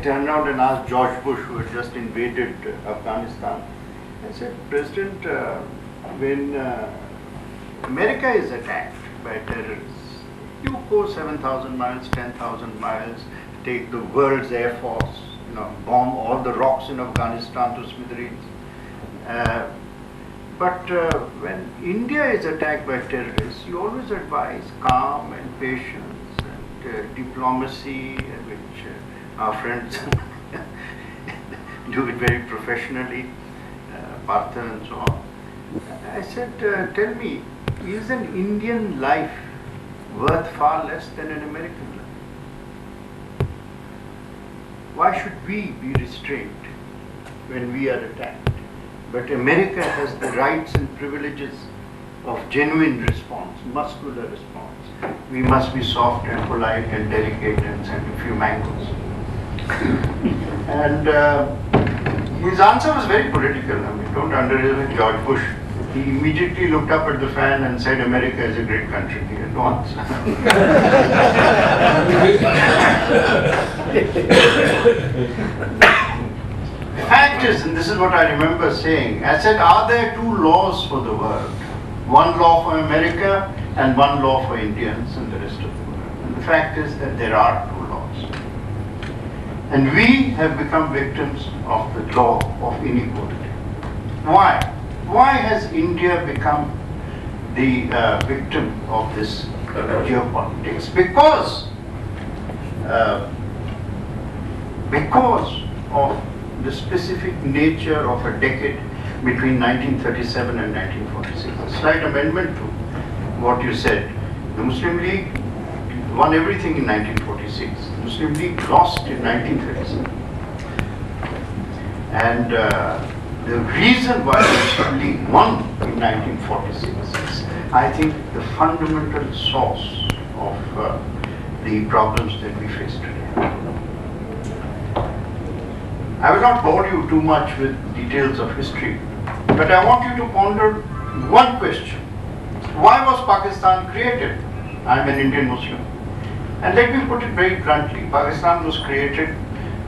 turned around and asked George Bush, who had just invaded Afghanistan, I said, President, when America is attacked by terrorists, you go 7,000 miles, 10,000 miles, take the world's air force, bomb all the rocks in Afghanistan to smithereens. But when India is attacked by terrorists, you always advise calm and patience and diplomacy, which our friends do it very professionally, Partha and so on. I said, tell me, is an Indian life worth far less than an American life? Why should we be restrained when we are attacked? But America has the rights and privileges of genuine response, muscular response. We must be soft and polite and delicate and send a few mangoes. And his answer was very political. I mean, don't underestimate George Bush. He immediately looked up at the fan and said, America is a great country. He had no answer. The fact is, and this is what I remember saying, I said, are there two laws for the world? One law for America and one law for Indians and the rest of the world. And the fact is that there are two laws. And we have become victims of the law of inequality. Why? Why has India become the victim of this geopolitics? Because of the specific nature of a decade between 1937 and 1946. A slight amendment to what you said. The Muslim League won everything in 1946. The Muslim League lost in 1937. And the reason why the Muslim League won in 1946 is, I think, the fundamental source of the problems that we face today. I will not bore you too much with details of history, but I want you to ponder one question. Why was Pakistan created? I am an Indian Muslim. And let me put it very bluntly. Pakistan was created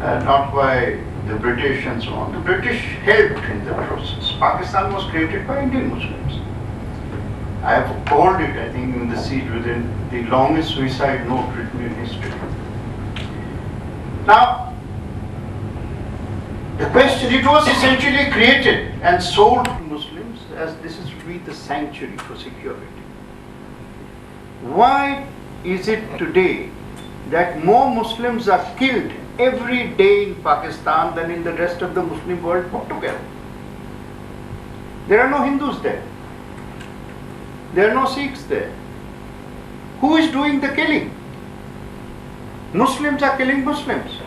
not by the British and so on. The British helped in the process. Pakistan was created by Indian Muslims. I have called it, I think, in the siege within the longest suicide note written in history. Now, the question, it was essentially created and sold to Muslims as this is to be the sanctuary for security. Why is it today that more Muslims are killed every day in Pakistan than in the rest of the Muslim world put together? There are no Hindus there. There are no Sikhs there. Who is doing the killing? Muslims are killing Muslims.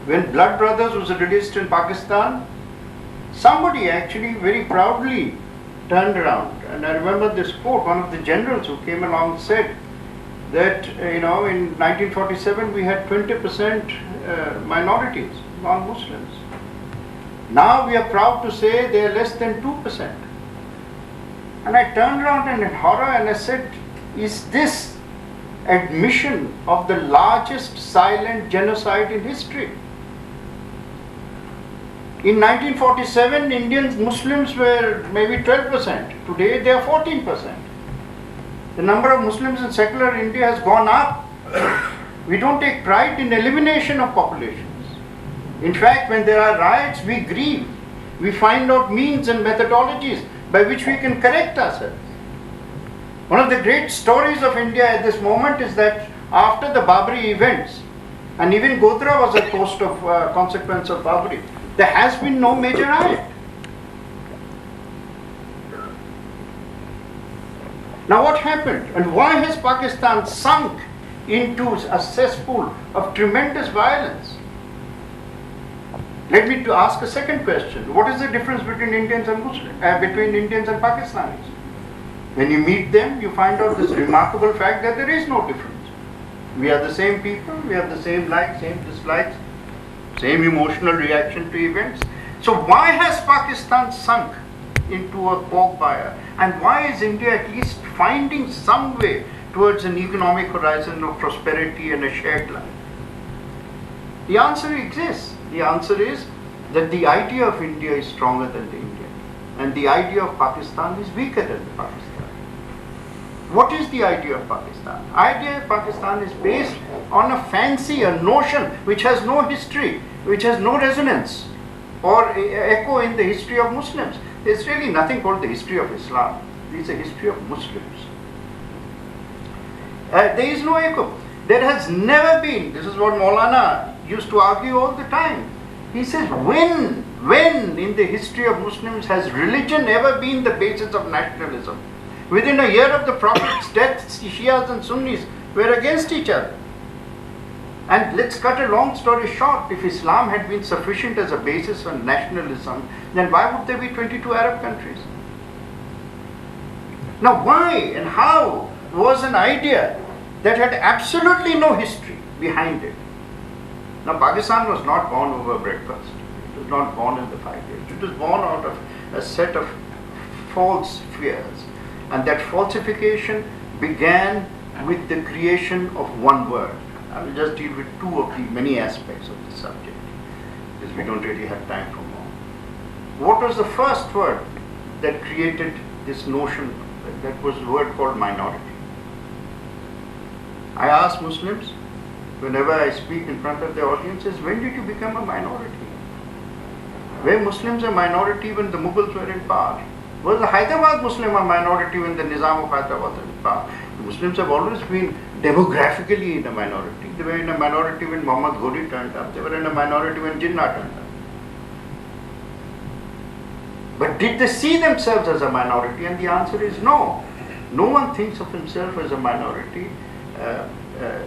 When Blood Brothers was released in Pakistan, somebody actually very proudly turned around, and I remember this quote, one of the generals who came along said that, in 1947 we had 20% minorities, non-Muslims. Now we are proud to say they are less than 2%. And I turned around and in horror and I said, is this admission of the largest silent genocide in history? In 1947, Indian Muslims were maybe 12%. Today they are 14%. The number of Muslims in secular India has gone up. We don't take pride in elimination of populations. In fact, when there are riots, we grieve. We find out means and methodologies by which we can correct ourselves. One of the great stories of India at this moment is that after the Babri events, and even Godhra was a post of consequence of Babri, there has been no major riot. Now what happened and why has Pakistan sunk into a cesspool of tremendous violence? Let me ask a second question. What is the difference between Indians and between Indians and Pakistanis? When you meet them, you find out this remarkable fact that there is no difference. We are the same people, we have the same likes, same dislikes, same emotional reaction to events. So why has Pakistan sunk into a quagmire? And why is India at least finding some way towards an economic horizon of prosperity and a shared life? The answer exists. The answer is that the idea of India is stronger than the Indian, and the idea of Pakistan is weaker than the Pakistan. What is the idea of Pakistan? Idea of Pakistan is based on a fancy, a notion which has no history, which has no resonance or echo in the history of Muslims. There's really nothing called the history of Islam. It's a history of Muslims. There is no echo. There has never been, this is what Maulana used to argue all the time. He says, when in the history of Muslims has religion ever been the basis of nationalism? Within a year of the Prophet's death, Shias and Sunnis were against each other. And let's cut a long story short, if Islam had been sufficient as a basis for nationalism, then why would there be 22 Arab countries? Now why and how was an idea that had absolutely no history behind it? Now Pakistan was not born over breakfast. It was not born in the 5 years. It was born out of a set of false fears. And that falsification began with the creation of one word. I will just deal with two of the many aspects of the subject, because we don't really have time for more. What was the first word that created this notion? That was the word called minority. I ask Muslims, whenever I speak in front of the audiences, when did you become a minority? Were Muslims a minority when the Mughals were in power? Was the Hyderabad Muslim a minority when the Nizam of Hyderabad was in power? The Muslims have always been demographically in a minority. They were in a minority when Muhammad Ghori turned up. They were in a minority when Jinnah turned up. But did they see themselves as a minority? And the answer is no. No one thinks of himself as a minority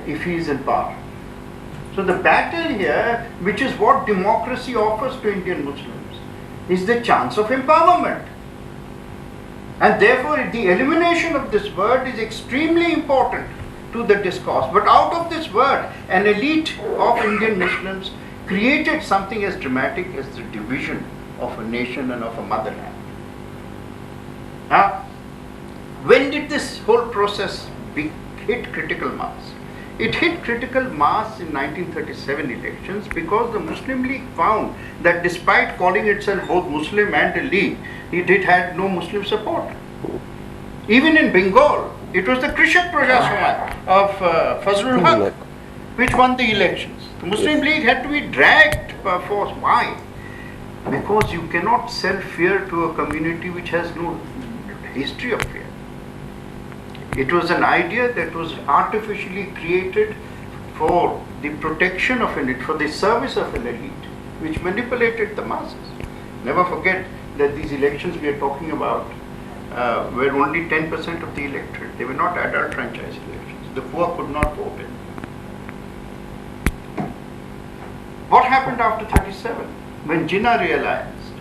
if he is in power. So the battle here, which is what democracy offers to Indian Muslims, is the chance of empowerment. And therefore the elimination of this word is extremely important to the discourse. But out of this word, an elite of Indian Muslims created something as dramatic as the division of a nation and of a motherland. Now, when did this whole process hit critical mass? It hit critical mass in 1937 elections because the Muslim League found that despite calling itself both Muslim and a league, it had no Muslim support. Even in Bengal, it was the Krishak Praja Samaj of Fazlul Haq which won the elections. The Muslim League had to be dragged by force. Why? Because you cannot sell fear to a community which has no history of fear. It was an idea that was artificially created for the protection of an elite, for the service of an elite, which manipulated the masses. Never forget that these elections we are talking about were only 10% of the electorate. They were not adult franchise elections. The poor could not vote in. What happened after 37? When Jinnah realized,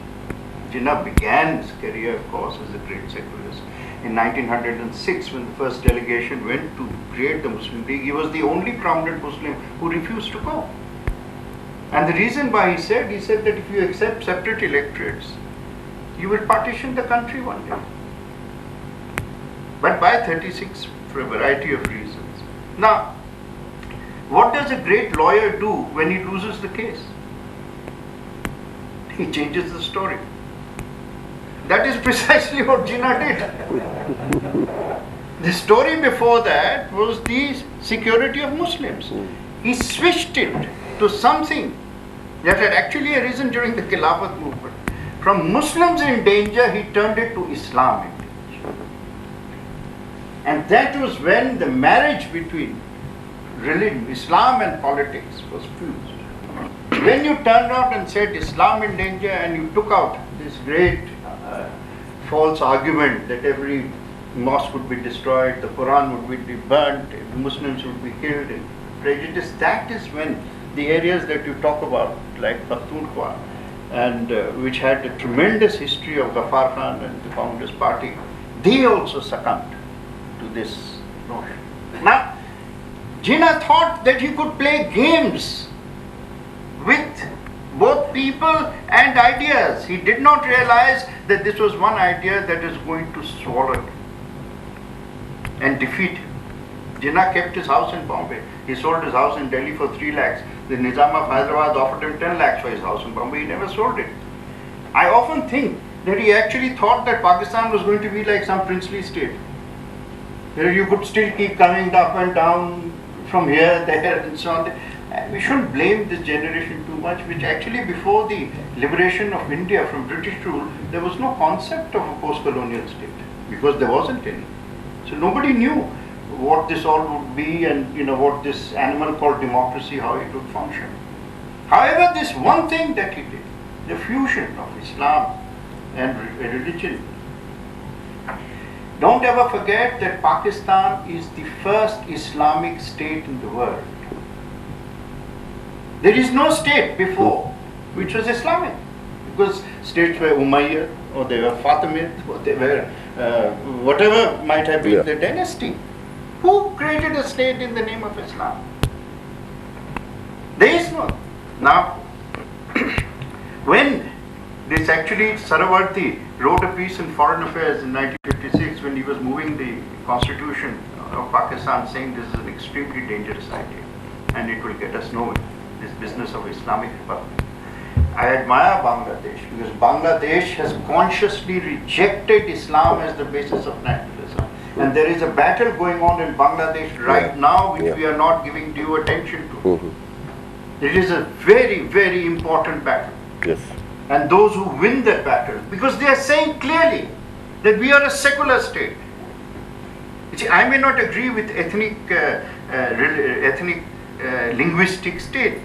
Jinnah began his career, of course, as a great secularist. In 1906, when the first delegation went to create the Muslim League, he was the only prominent Muslim who refused to go. And the reason why he said that if you accept separate electorates, you will partition the country one day. But by 36, for a variety of reasons. Now, what does a great lawyer do when he loses the case? He changes the story. That is precisely what Jinnah did. The story before that was the security of Muslims. He switched it to something that had actually arisen during the Khilafat movement. From Muslims in danger, he turned it to Islam in danger. And that was when the marriage between religion, Islam and politics was fused. When you turned out and said Islam in danger and you took out this great false argument that every mosque would be destroyed, the Quran would be burnt, the Muslims would be killed and prejudice, that is when the areas that you talk about, like Pakhtunkhwa, and which had a tremendous history of Ghaffar Khan and the Congress Party, they also succumbed to this notion. Now, Jinnah thought that he could play games with both people and ideas. He did not realize that this was one idea that is going to swallow him and defeat him. Jinnah kept his house in Bombay. He sold his house in Delhi for 3 lakhs. The Nizam of Hyderabad offered him 10 lakhs for his house in Bombay. He never sold it. I often think that he actually thought that Pakistan was going to be like some princely state, where you could still keep coming up and down from here, there, and so on. We shouldn't blame this generation too much, which actually before the liberation of India from British rule, there was no concept of a post-colonial state, because there wasn't any. So nobody knew what this all would be, and what this animal called democracy, how it would function. However, this one thing that he did, the fusion of Islam and religion. Don't ever forget that Pakistan is the first Islamic state in the world. There is no state before which was Islamic, because states were Umayyad, or they were Fatimid, or they were whatever might have been the dynasty. Who created a state in the name of Islam? There is no. Now, when this actually, Sarawarti wrote a piece in Foreign Affairs in 1956 when he was moving the constitution of Pakistan, saying this is an extremely dangerous idea and it will get us nowhere, this business of Islamic Republic. I admire Bangladesh, because Bangladesh has consciously rejected Islam as the basis of nationalism. And there is a battle going on in Bangladesh right now which we are not giving due attention to. It is a very, very important battle. Yes. And those who win that battle, because they are saying clearly that we are a secular state. You see, I may not agree with ethnic linguistic state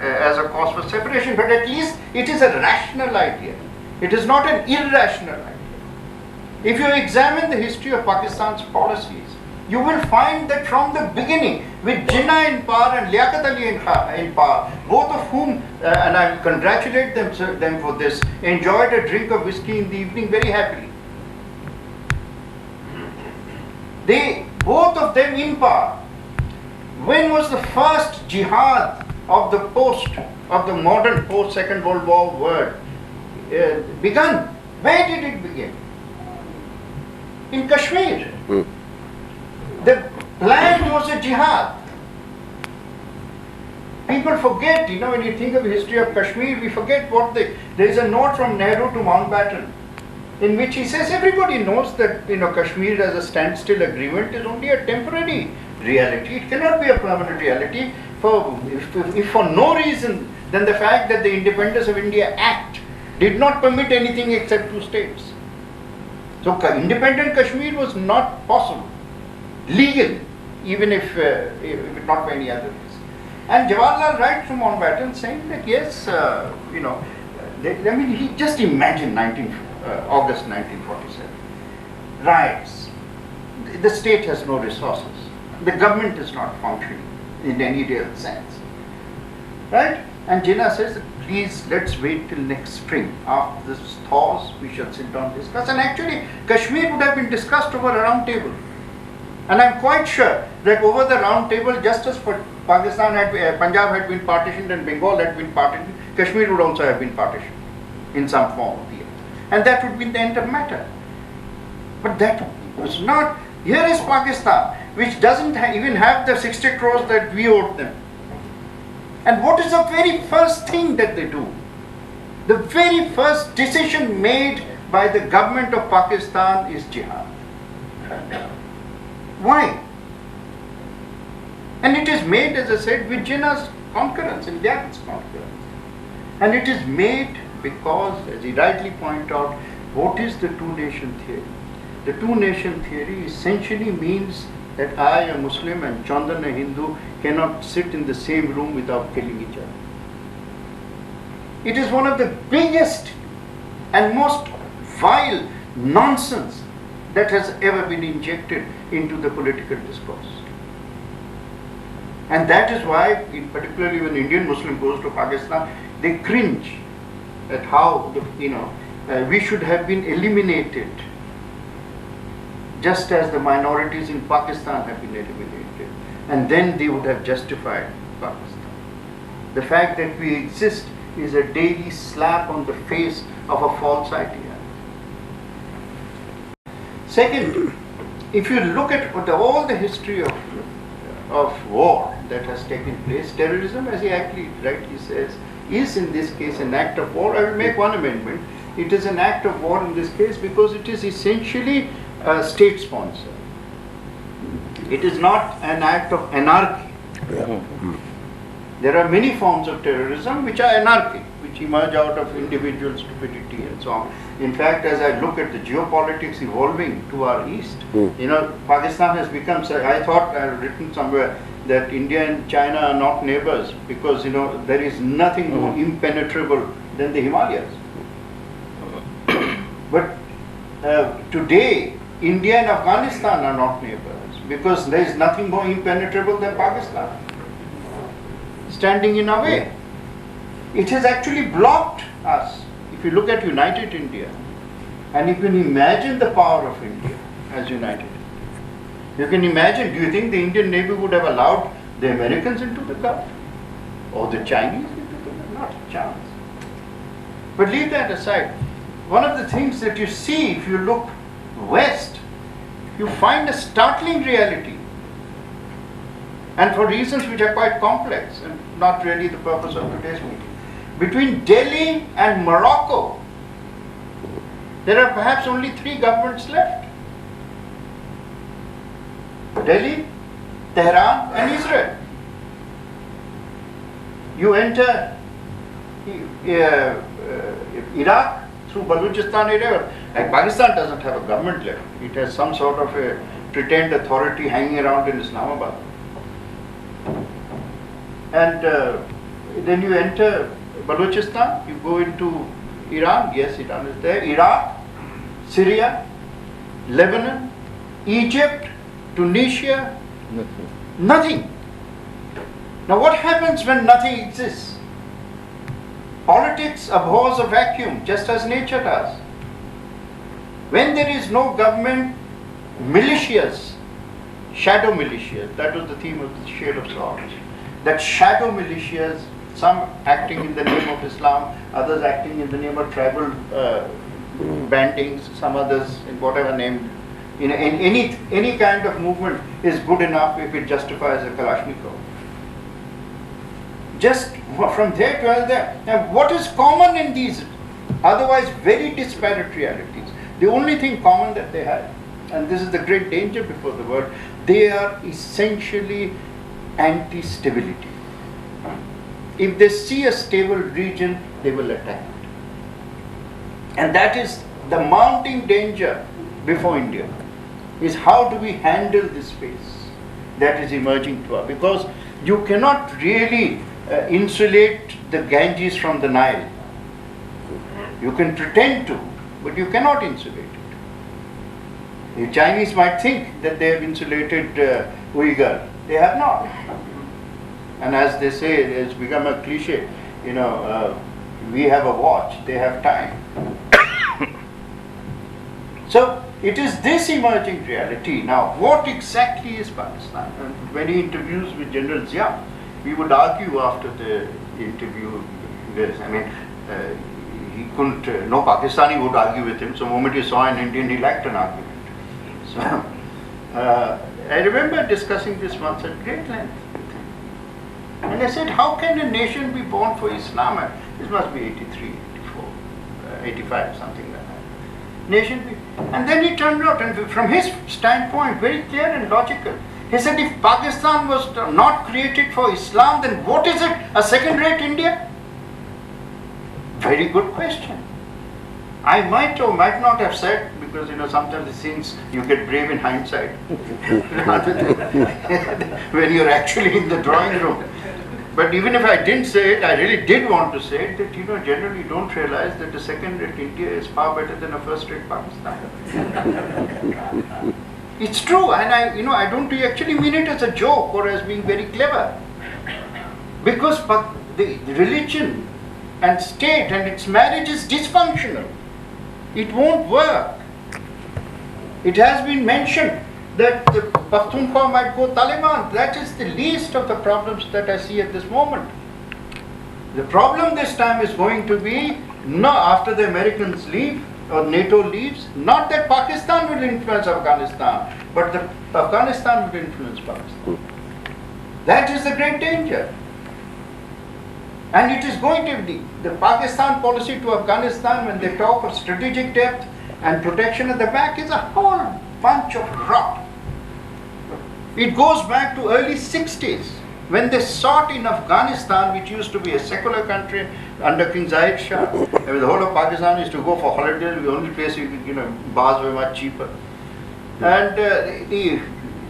as a cause for separation, but at least it is a rational idea. It is not an irrational idea. If you examine the history of Pakistan's policies, you will find that from the beginning, with Jinnah in power and Liaquat Ali in power, both of whom, and I congratulate them for this, enjoyed a drink of whiskey in the evening very happily. Both of them in power. When was the first jihad of the modern post-Second World War world begun? Where did it begin? In Kashmir. The plan was a jihad. People forget, when you think of the history of Kashmir, we forget there is a note from Nehru to Mountbatten in which he says everybody knows that Kashmir as a standstill agreement is only a temporary reality. It cannot be a permanent reality if for no reason than the fact that the Independence of India Act did not permit anything except 2 states. So independent Kashmir was not possible, legally, even if not for any other reason. And Jawaharlal writes to Mountbatten saying that yes, he just imagined August 1947. Riots. The state has no resources. The government is not functioning in any real sense. Right? And Jinnah says, please let's wait till next spring. After this thaws, we shall sit down and discuss. And actually, Kashmir would have been discussed over a round table. And I'm quite sure that over the round table, just as Punjab had been partitioned and Bengal had been partitioned, Kashmir would also have been partitioned in some form or the other. And that would be the end of matter. But that was not. Here is Pakistan, which doesn't even have the 60 crores that we owed them. And what is the very first thing that they do? The very first decision made by the government of Pakistan is jihad. Why? And it is made, as I said, with Jinnah's concurrence and Liaquat's concurrence. And it is made because, as he rightly pointed out, what is the two-nation theory? The two-nation theory essentially means that I, a Muslim, and Chandan, a Hindu, cannot sit in the same room without killing each other. It is one of the biggest and most vile nonsense that has ever been injected into the political discourse. And that is why, particularly when Indian Muslim goes to Pakistan, they cringe at how we should have been eliminated, just as the minorities in Pakistan have been eliminated, and then they would have justified Pakistan. The fact that we exist is a daily slap on the face of a false idea. Second, if you look at all the history of of war that has taken place. Terrorism, as he actually rightly says, is in this case an act of war. I will make one amendment. It is an act of war in this case because it is essentially state sponsored. It is not an act of anarchy. Yeah. There are many forms of terrorism which are anarchic, which emerge out of individual stupidity and so on. In fact, as I look at the geopolitics evolving to our east, Pakistan has become, I thought I had written somewhere that India and China are not neighbors because, there is nothing more impenetrable than the Himalayas. But today, India and Afghanistan are not neighbors because there is nothing more impenetrable than Pakistan standing in our way. It has actually blocked us. If you look at United India, and you can imagine the power of India as united, you can imagine, do you think the Indian Navy would have allowed the Americans into the Gulf? Or the Chinese into the Gulf? Not a chance. But leave that aside. One of the things that you see if you look west, you find a startling reality. And for reasons which are quite complex and not really the purpose of today's meeting. Between Delhi and Morocco, there are perhaps only 3 governments left. Delhi, Tehran and Israel. You enter Iraq through Balochistan area, and Pakistan doesn't have a government left. It has some sort of a pretend authority hanging around in Islamabad. And then you enter Balochistan, you go into Iran, yes, Iran is there, Iraq, Syria, Lebanon, Egypt, Tunisia, nothing. Now what happens when nothing exists? Politics abhors a vacuum, just as nature does. When there is no government, militias, shadow militias, that was the theme of the Shade of Swords, that shadow militias, some acting in the name of Islam, others acting in the name of tribal bandings, some others in whatever name, any kind of movement is good enough if it justifies a Kalashnikov. Just from there to there. Now what is common in these otherwise very disparate realities? The only thing common that they have, and this is the great danger before the world, they are essentially anti-stability. If they see a stable region, they will attack it. And that is the mounting danger before India, is how do we handle this space that is emerging to us? Because you cannot really insulate the Ganges from the Nile. You can pretend to, but you cannot insulate it. The Chinese might think that they have insulated Uyghur. They have not. And as they say, it's become a cliche, we have a watch, they have time. So it is this emerging reality. Now, what exactly is Pakistan? And many interviews with General Zia, we would argue after the interview. He couldn't, no Pakistani would argue with him. So the moment he saw an Indian, he liked an argument. So I remember discussing this once at great length with him. And I said, how can a nation be born for Islam? This must be 83, 84, 85, something like that. Nation be. And then he turned out, and from his standpoint, very clear and logical. He said, if Pakistan was not created for Islam, then what is it? A second-rate India? Very good question. I might or might not have said, because sometimes it seems you get brave in hindsight, rather than when you're actually in the drawing room. But even if I didn't say it, I really did want to say it, that generally don't realize that a second-rate India is far better than a first-rate Pakistan. It's true, and I don't actually mean it as a joke or as being very clever. Because the religion and state and its marriage is dysfunctional. It won't work. It has been mentioned that the Pakhtunkhwa might go Taliban. That is the least of the problems that I see at this moment. The problem this time is going to be, not after the Americans leave, or NATO leaves, not that Pakistan will influence Afghanistan, but that Afghanistan will influence Pakistan. That is the great danger. And it is going to be the Pakistan policy to Afghanistan, when they talk of strategic depth and protection at the back, is a whole bunch of rot. It goes back to early 60s, when they sought in Afghanistan, which used to be a secular country under King Zahid Shah. I mean, the whole of Pakistan used to go for holidays. The only place you could, bars were much cheaper. And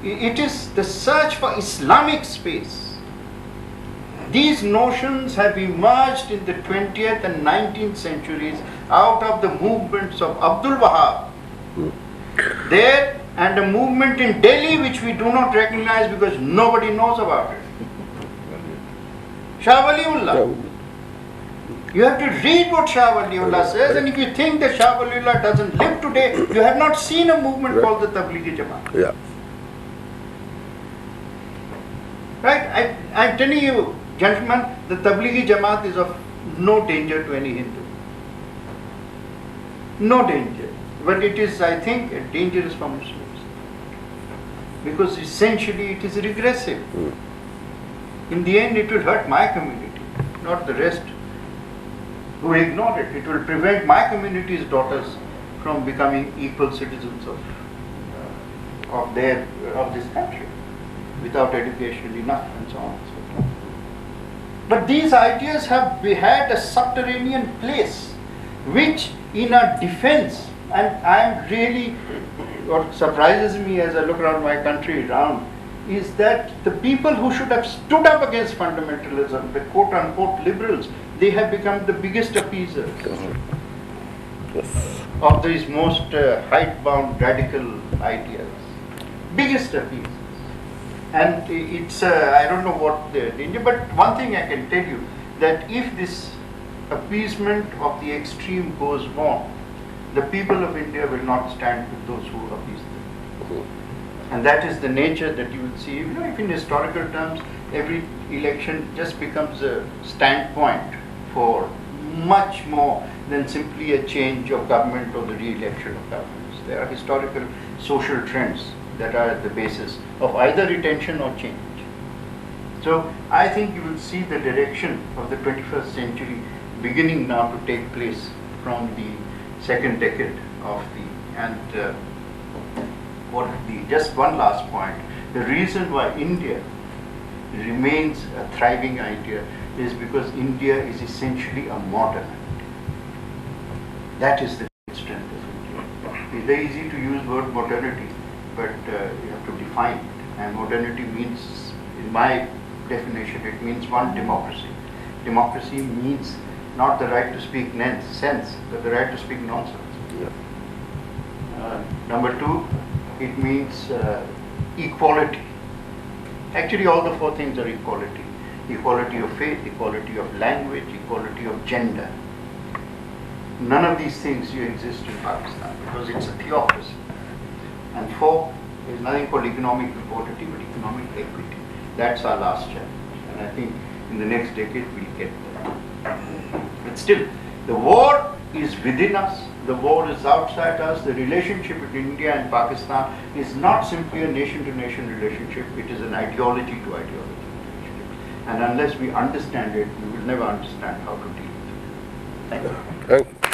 it is the search for Islamic space. These notions have emerged in the 20th and 19th centuries out of the movements of Abdul Wahab there, and a movement in Delhi which we do not recognize because nobody knows about it. Shah Waliullah. You have to read what Shah Waliullah says, and if you think that Shah Waliullah doesn't live today, you have not seen a movement called the Tablighi Jamaat. Yeah. Right? I'm telling you, gentlemen, the Tablighi Jamaat is of no danger to any Hindu. No danger. But it is, I think, dangerous for Muslims. Because essentially it is regressive. In the end, it will hurt my community, not the rest who ignore it. It will prevent my community's daughters from becoming equal citizens of this country without education enough, and so on and so forth. But these ideas have had a subterranean place, which in our defense, and I am really, what surprises me as I look around my country is that the people who should have stood up against fundamentalism, the quote-unquote liberals, they have become the biggest appeasers of these most height-bound radical ideas. Biggest appeasers. And it's, I don't know what the danger, but one thing I can tell you, that if this appeasement of the extreme goes on, the people of India will not stand with those who appease them. And that is the nature that you will see. If in historical terms, every election just becomes a standpoint for much more than simply a change of government or the re-election of governments. There are historical social trends that are at the basis of either retention or change. So I think you will see the direction of the 21st century beginning now to take place from the second decade of just one last point. The reason why India remains a thriving idea is because India is essentially a modern idea. That is the strength of India. It's very easy to use the word modernity, but you have to define it. And modernity means, in my definition, it means one, democracy. Democracy means not the right to speak sense, but the right to speak nonsense. Number two, it means equality. Actually, all the four things are equality. Equality of faith, equality of language, equality of gender. None of these things exist in Pakistan because it's a theocracy. And four, there's nothing called economic equality, but economic equity. That's our last challenge. And I think in the next decade we'll get there. But still, the war is within us. The war is outside us. The relationship between India and Pakistan is not simply a nation-to-nation relationship. It is an ideology-to-ideology relationship. And unless we understand it, we will never understand how to deal with it. Thank you.